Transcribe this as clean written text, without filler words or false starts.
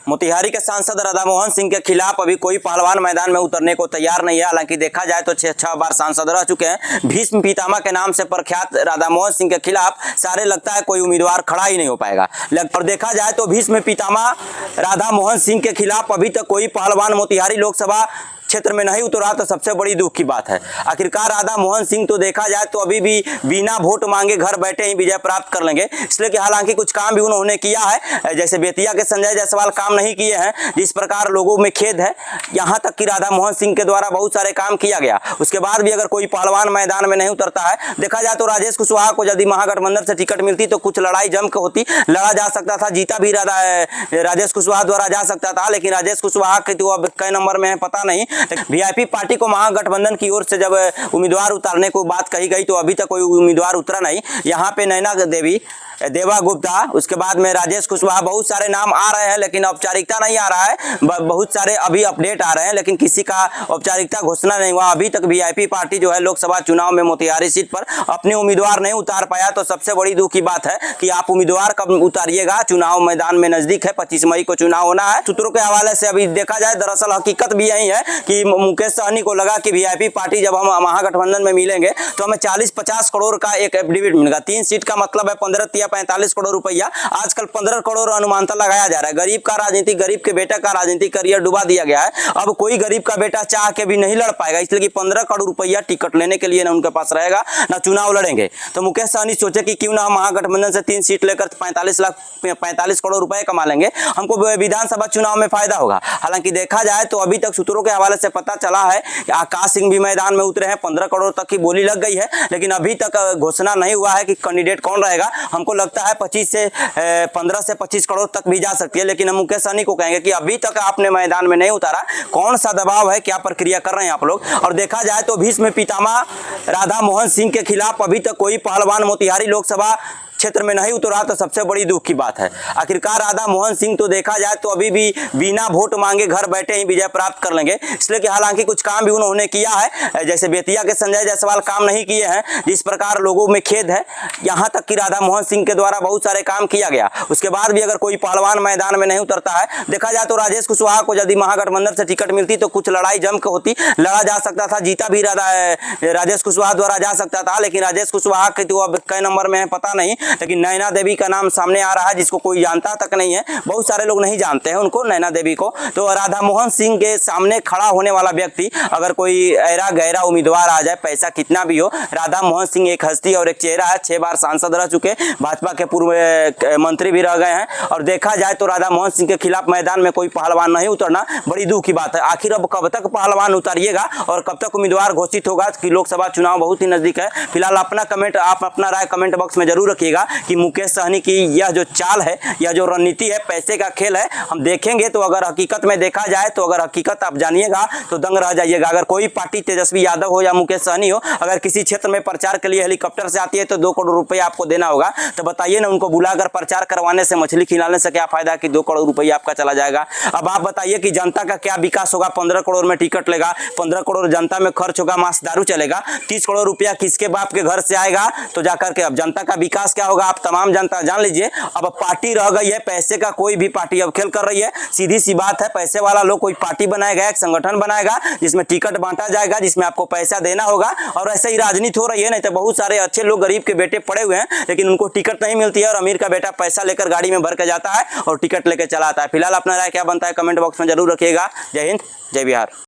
मोतिहारी के सांसद राधामोहन सिंह के खिलाफ अभी कोई पहलवान मैदान में उतरने को तैयार नहीं है। हालांकि देखा जाए तो 6 बार सांसद रह चुके हैं। भीष्म पितामह के नाम से प्रख्यात राधामोहन सिंह के खिलाफ सारे लगता है कोई उम्मीदवार खड़ा ही नहीं हो पाएगा। और देखा जाए तो भीष्म पितामह राधामोहन सिंह के खिलाफ अभी तक कोई पहलवान मोतिहारी लोकसभा क्षेत्र में नहीं उतरा तो सबसे बड़ी दुख की बात है। आखिरकार राधामोहन सिंह तो देखा जाए तो अभी भी बिना वोट मांगे घर बैठे ही विजय प्राप्त कर लेंगे, इसलिए कि हालांकि कुछ काम भी उन्होंने किया है, जैसे बेतिया के संजय जायसवाल काम नहीं किए हैं, जिस प्रकार लोगों में खेद है। यहाँ तक कि राधामोहन सिंह के द्वारा बहुत सारे काम किया गया, उसके बाद भी अगर कोई पहलवान मैदान में नहीं उतरता है। देखा जाए तो राजेश कुशवाहा को यदि महागठबंधन से टिकट मिलती तो कुछ लड़ाई जम के होती, लड़ा जा सकता था, जीता भी राजेश कुशवाहा द्वारा जा सकता था, लेकिन राजेश कुशवाहा के तो अब कई नंबर में है पता नहीं। वीआईपी पार्टी को महागठबंधन की ओर से जब उम्मीदवार उतारने को बात कही गई तो अभी तक कोई उम्मीदवार उतरा नहीं। यहाँ पे नैना देवी, देवा गुप्ता, उसके बाद में राजेश कुशवाहा, बहुत सारे नाम आ रहे हैं, लेकिन औपचारिकता नहीं आ रहा है। बहुत सारे अभी अपडेट आ रहे हैं, लेकिन किसी का औपचारिकता घोषणा नहीं हुआ। अभी तक वीआईपी पार्टी जो है लोकसभा चुनाव में मोतिहारी सीट पर अपने उम्मीदवार नहीं उतार पाया, तो सबसे बड़ी दुख की बात है कि आप उम्मीदवार कब उतारिएगा। चुनाव मैदान में नजदीक है, 25 मई को चुनाव होना है। सूत्रों के हवाले से अभी देखा जाए, दरअसल हकीकत भी यही है कि मुकेश सहनी को लगा कि वीआईपी पार्टी जब हम महागठबंधन में मिलेंगे तो हमें 40-50 करोड़ का एक एफिडेविट मिलेगा। 3 सीट का मतलब है 15 या 45 करोड़ रुपया। आजकल 15 करोड़ अनुमानता लगाया जा रहा है। गरीब का राजनीति, गरीब के बेटा का राजनीतिक करियर डुबा दिया गया है। अब कोई गरीब का बेटा चाह के भी नहीं लड़ पाएगा, इसलिए कि 15 करोड़ रुपया टिकट लेने के लिए ना उनके पास रहेगा, ना चुनाव लड़ेंगे। तो मुकेश सहनी सोचे कि क्यों ना हम महागठबंधन से 3 सीट लेकर 45 करोड़ रुपए कमा लेंगे, हमको विधानसभा चुनाव में फायदा होगा। हालांकि देखा जाए तो अभी तक सूत्रों के हवाले से पता चला है कि आकाश सिंह भी मैदान में उतरे हैं। 15 करोड़ तक की बोली लग गई है, लेकिन अभी तक घोषणा नहीं हुआ है कि कैंडिडेट कौन रहेगा। हमको लगता है 15 से 25 करोड़ तक भी जा सकती है, लेकिन हम मुकेश सहनी को कहेंगे कि अभी तक आपने मैदान में नहीं उतारा, कौन सा दबाव है, क्या प्रक्रिया कर रहे हैं आप लोग। और देखा जाए तो भीष्म पितामह राधामोहन सिंह के खिलाफ अभी तक कोई पहलवान मोतिहारी लोकसभा क्षेत्र में नहीं उतरा तो सबसे बड़ी दुख की बात है। आखिरकार राधामोहन सिंह तो देखा जाए तो अभी भी बिना वोट मांगे घर बैठे ही विजय प्राप्त कर लेंगे, इसलिए कि हालांकि कुछ काम भी उन्होंने किया है, जैसे बेतिया के संजय जायसवाल काम नहीं किए हैं, जिस प्रकार लोगों में खेद है। यहाँ तक कि राधामोहन सिंह के द्वारा बहुत सारे काम किया गया, उसके बाद भी अगर कोई पहलवान मैदान में नहीं उतरता है। देखा जाए तो राजेश कुशवाहा को यदि महागठबंधन से टिकट मिलती तो कुछ लड़ाई जम के होती, लड़ा जा सकता था, जीता भी राजेश कुशवाहा द्वारा जा सकता था, लेकिन राजेश कुशवाहा के तो अब कई नंबर में है पता नहीं। लेकिन नैना देवी का नाम सामने आ रहा है, जिसको कोई जानता तक नहीं है, बहुत सारे लोग नहीं जानते हैं उनको, नैना देवी को। तो राधामोहन सिंह के सामने खड़ा होने वाला व्यक्ति, अगर कोई ऐरा गहरा उम्मीदवार आ जाए, पैसा कितना भी हो, राधामोहन सिंह एक हस्ती और एक चेहरा है। 6 बार सांसद रह चुके, भाजपा के पूर्व मंत्री भी रह गए हैं। और देखा जाए तो राधामोहन सिंह के खिलाफ मैदान में कोई पहलवान नहीं उतरना बड़ी दुख की बात है। आखिर अब कब तक पहलवान उतारिएगा और कब तक उम्मीदवार घोषित होगा कि लोकसभा चुनाव बहुत ही नजदीक है। फिलहाल आप अपना राय कमेंट बॉक्स में जरूर रखिएगा कि मुकेश सहनी की यह जो चाल है, यह जो रणनीति है, पैसे का खेल है, हम देखेंगे तो अगर हकीकत में देखा जाए तो अगर हकीकत आप जानिएगा तो दंग रह जाइएगा। अगर कोई पार्टी तेजस्वी यादव हो या मुकेश सहनी हो, अगर किसी क्षेत्र में प्रचार के लिए हेलीकॉप्टर से आती है तो 2 करोड़ रुपया आपको देना होगा, तो बताइए ना, उनको बुलाकर प्रचार करवाने से, मछली खिलाने से क्या फायदा कि 2 करोड़ रुपया आपका चला जाएगा। अब आप बताइए कि जनता का क्या विकास होगा। 15 करोड़ में टिकट लेगा, 15 करोड़ जनता में खर्च होगा, मांस दारू चलेगा, 30 करोड़ रुपया किसके बाप के घर से आएगा, तो जाकर के अब जनता का विकास क्या होगा आप तमाम जनता जान लीजिए। अब पार्टी रह गई है, पैसे का कोई भी पार्टी अब खेल कर रही है। सीधी सी बात है, पैसे वाला लोग कोई पार्टी बनाएगा, एक संगठन बनाएगा जिसमें टिकट बांटा जाएगा, जिसमें आपको पैसा देना होगा, और ऐसे ही राजनीति हो रही है। नहीं तो बहुत सारे अच्छे लोग, गरीब के बेटे पड़े हुए हैं, लेकिन उनको टिकट नहीं मिलती है, और अमीर का बेटा पैसा लेकर गाड़ी में भर के जाता है और टिकट लेकर चला आता है। फिलहाल अपना राय क्या बनता है कमेंट बॉक्स में जरूर रखिएगा। जय हिंद, जय बिहार।